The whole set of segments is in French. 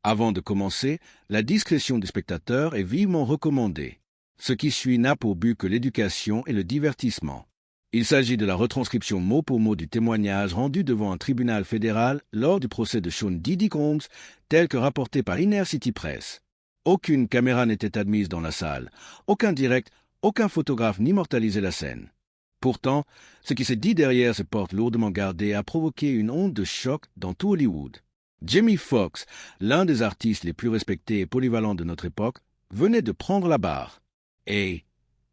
Avant de commencer, la discrétion du spectateur est vivement recommandée. Ce qui suit n'a pour but que l'éducation et le divertissement. Il s'agit de la retranscription mot pour mot du témoignage rendu devant un tribunal fédéral lors du procès de Sean Diddy Combs, tel que rapporté par Inner City Press. Aucune caméra n'était admise dans la salle, aucun direct, aucun photographe n'immortalisait la scène. Pourtant, ce qui s'est dit derrière ces portes lourdement gardées a provoqué une onde de choc dans tout Hollywood. Jamie Foxx, l'un des artistes les plus respectés et polyvalents de notre époque, venait de prendre la barre. Et,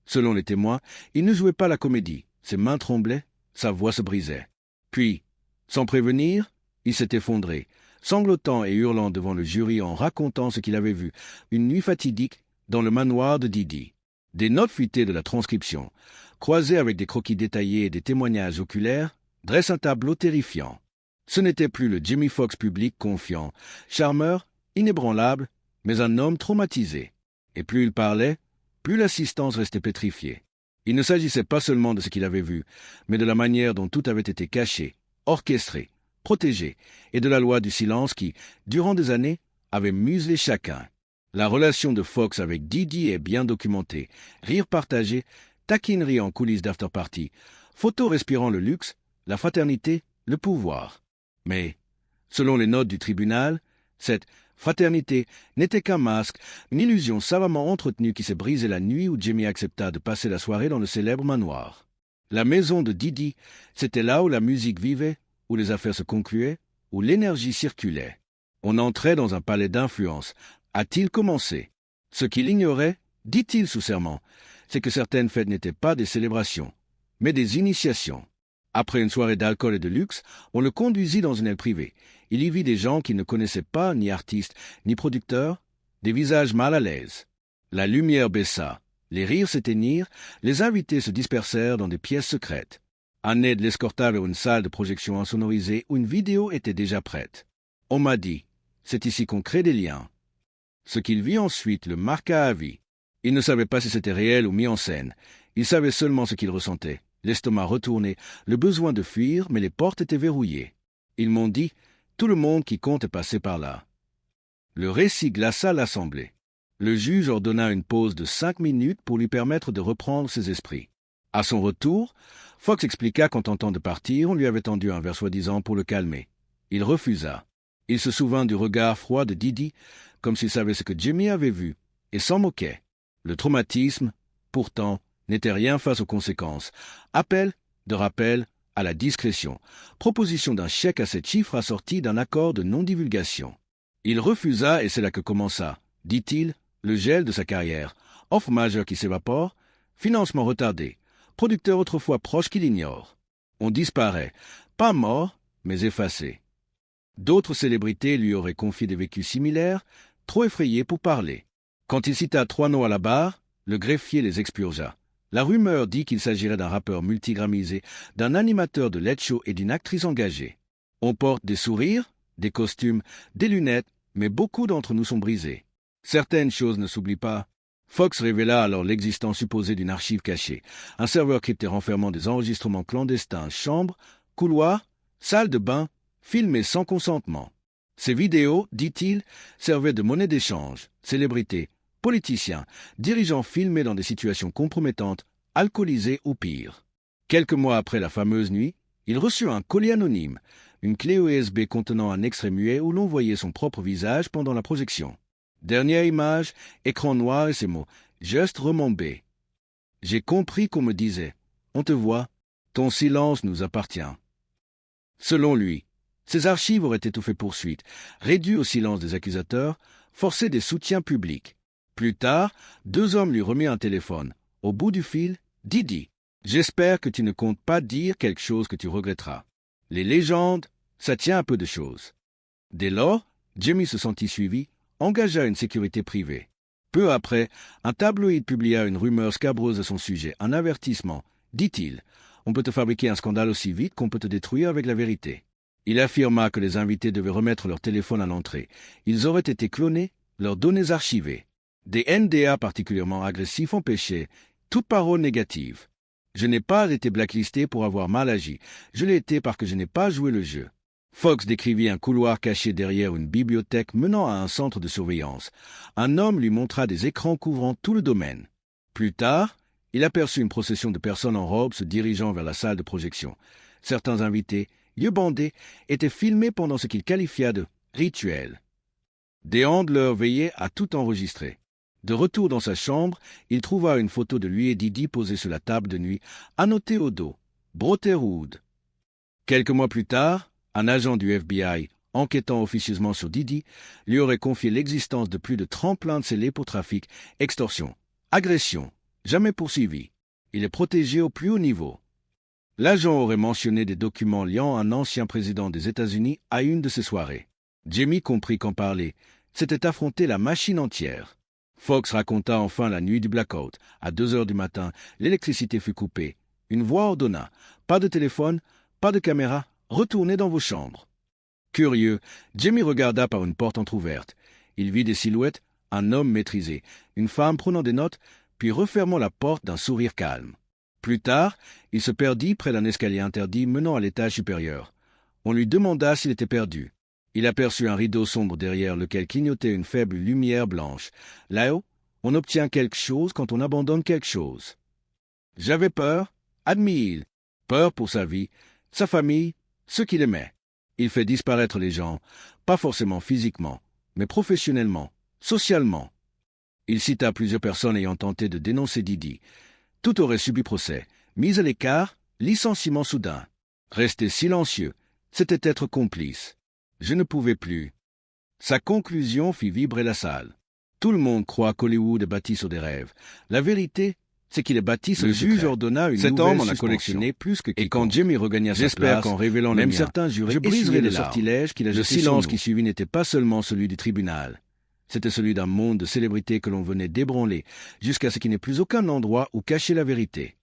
selon les témoins, il ne jouait pas la comédie. Ses mains tremblaient, sa voix se brisait. Puis, sans prévenir, il s'est effondré, sanglotant et hurlant devant le jury en racontant ce qu'il avait vu, une nuit fatidique, dans le manoir de Diddy. Des notes fuitées de la transcription, croisées avec des croquis détaillés et des témoignages oculaires, dressent un tableau terrifiant. Ce n'était plus le Jamie Foxx public confiant, charmeur, inébranlable, mais un homme traumatisé. Et plus il parlait, plus l'assistance restait pétrifiée. Il ne s'agissait pas seulement de ce qu'il avait vu, mais de la manière dont tout avait été caché, orchestré, protégé, et de la loi du silence qui, durant des années, avait muselé chacun. La relation de Foxx avec Diddy est bien documentée. Rire partagé, taquinerie en coulisses d'after-party, photos respirant le luxe, la fraternité, le pouvoir. Mais, selon les notes du tribunal, cette fraternité n'était qu'un masque, une illusion savamment entretenue qui s'est brisée la nuit où Jamie accepta de passer la soirée dans le célèbre manoir. La maison de Diddy, c'était là où la musique vivait, où les affaires se concluaient, où l'énergie circulait. On entrait dans un palais d'influence. A-t-il commencé? Ce qu'il ignorait, dit-il sous serment, c'est que certaines fêtes n'étaient pas des célébrations, mais des initiations. Après une soirée d'alcool et de luxe, on le conduisit dans une aile privée. Il y vit des gens qu'il ne connaissait pas, ni artistes, ni producteurs, des visages mal à l'aise. La lumière baissa, les rires s'éteignirent, les invités se dispersèrent dans des pièces secrètes. Un aide l'escorta vers une salle de projection insonorisée où une vidéo était déjà prête. On m'a dit, c'est ici qu'on crée des liens. Ce qu'il vit ensuite le marqua à vie. Il ne savait pas si c'était réel ou mis en scène. Il savait seulement ce qu'il ressentait. L'estomac retourné, le besoin de fuir, mais les portes étaient verrouillées. Ils m'ont dit, tout le monde qui compte est passé par là. Le récit glaça l'assemblée. Le juge ordonna une pause de 5 minutes pour lui permettre de reprendre ses esprits. À son retour, Foxx expliqua qu'en tentant de partir, on lui avait tendu un verre soi-disant pour le calmer. Il refusa. Il se souvint du regard froid de Diddy, comme s'il savait ce que Jimmy avait vu, et s'en moquait. Le traumatisme, pourtant, n'était rien face aux conséquences. Appel de rappel à la discrétion. Proposition d'un chèque à 7 chiffres assorti d'un accord de non-divulgation. Il refusa et c'est là que commença, dit-il, le gel de sa carrière. Offre majeure qui s'évapore, financement retardé, producteur autrefois proche qu'il ignore. On disparaît, pas mort, mais effacé. D'autres célébrités lui auraient confié des vécus similaires, trop effrayés pour parler. Quand il cita 3 noms à la barre, le greffier les expurgea. La rumeur dit qu'il s'agirait d'un rappeur multigramisé, d'un animateur de late show et d'une actrice engagée. On porte des sourires, des costumes, des lunettes, mais beaucoup d'entre nous sont brisés. Certaines choses ne s'oublient pas. Foxx révéla alors l'existence supposée d'une archive cachée, un serveur crypté renfermant des enregistrements clandestins, chambres, couloirs, salles de bain, filmés sans consentement. Ces vidéos, dit-il, servaient de monnaie d'échange, célébrités, politiciens, dirigeants filmés dans des situations compromettantes, alcoolisés ou pire. Quelques mois après la fameuse nuit, il reçut un colis anonyme, une clé USB contenant un extrait muet où l'on voyait son propre visage pendant la projection. Dernière image, écran noir et ces mots « Juste retombé ». J'ai compris qu'on me disait « On te voit, ton silence nous appartient ». Selon lui, ces archives auraient étouffé poursuite, réduit au silence des accusateurs, forcé des soutiens publics. Plus tard, 2 hommes lui remirent un téléphone. Au bout du fil, Diddy. J'espère que tu ne comptes pas dire quelque chose que tu regretteras. Les légendes, ça tient à peu de choses. Dès lors, Jamie se sentit suivi, engagea une sécurité privée. Peu après, un tabloïd publia une rumeur scabreuse à son sujet, un avertissement. Dit-il, on peut te fabriquer un scandale aussi vite qu'on peut te détruire avec la vérité. Il affirma que les invités devaient remettre leur téléphone à l'entrée. Ils auraient été clonés, leurs données archivées. Des NDA particulièrement agressifs empêchaient toute parole négative. Je n'ai pas été blacklisté pour avoir mal agi. Je l'ai été parce que je n'ai pas joué le jeu. Fox décrivit un couloir caché derrière une bibliothèque menant à un centre de surveillance. Un homme lui montra des écrans couvrant tout le domaine. Plus tard, il aperçut une procession de personnes en robe se dirigeant vers la salle de projection. Certains invités, yeux bandés, étaient filmés pendant ce qu'il qualifia de « rituel ». Des Handlers veillaient à tout enregistrer. De retour dans sa chambre, il trouva une photo de lui et Didi posée sur la table de nuit, annotée au dos « Brotherhood ». Quelques mois plus tard, un agent du FBI, enquêtant officieusement sur Didi, lui aurait confié l'existence de plus de 30 plaintes scellées pour trafic, extorsion, agression, jamais poursuivi. Il est protégé au plus haut niveau. L'agent aurait mentionné des documents liant un ancien président des États-Unis à une de ses soirées. Jamie comprit qu'en parler, c'était affronter la machine entière. Fox raconta enfin la nuit du blackout. À 2 heures du matin, l'électricité fut coupée. Une voix ordonna « Pas de téléphone, pas de caméra, retournez dans vos chambres. » Curieux, Jamie regarda par une porte entr'ouverte. Il vit des silhouettes, un homme maîtrisé, une femme prenant des notes, puis refermant la porte d'un sourire calme. Plus tard, il se perdit près d'un escalier interdit menant à l'étage supérieur. On lui demanda s'il était perdu. Il aperçut un rideau sombre derrière lequel clignotait une faible lumière blanche. Là-haut, on obtient quelque chose quand on abandonne quelque chose. J'avais peur, admis-il. Peur pour sa vie, sa famille, ceux qu'il aimait. Il fait disparaître les gens, pas forcément physiquement, mais professionnellement, socialement. Il cita plusieurs personnes ayant tenté de dénoncer Didi. Tout aurait subi procès, mis à l'écart, licenciement soudain. Rester silencieux, c'était être complice. Je ne pouvais plus. Sa conclusion fit vibrer la salle. Tout le monde croit qu'Hollywood est bâti sur des rêves. La vérité, c'est qu'il est bâti sur le juge ordonna une Cet nouvelle homme en a suspension. collectionné plus que Et quand quiconque. Jamie regagna sa J'espère place, qu'en révélant même le mien, certains jurés je briserai essuyaient les le larmes. sortilège qu'il a Le jeté sur silence nous. qui Qui suivit n'était pas seulement celui du tribunal. C'était celui d'un monde de célébrités que l'on venait d'ébranler, jusqu'à ce qu'il n'y ait plus aucun endroit où cacher la vérité.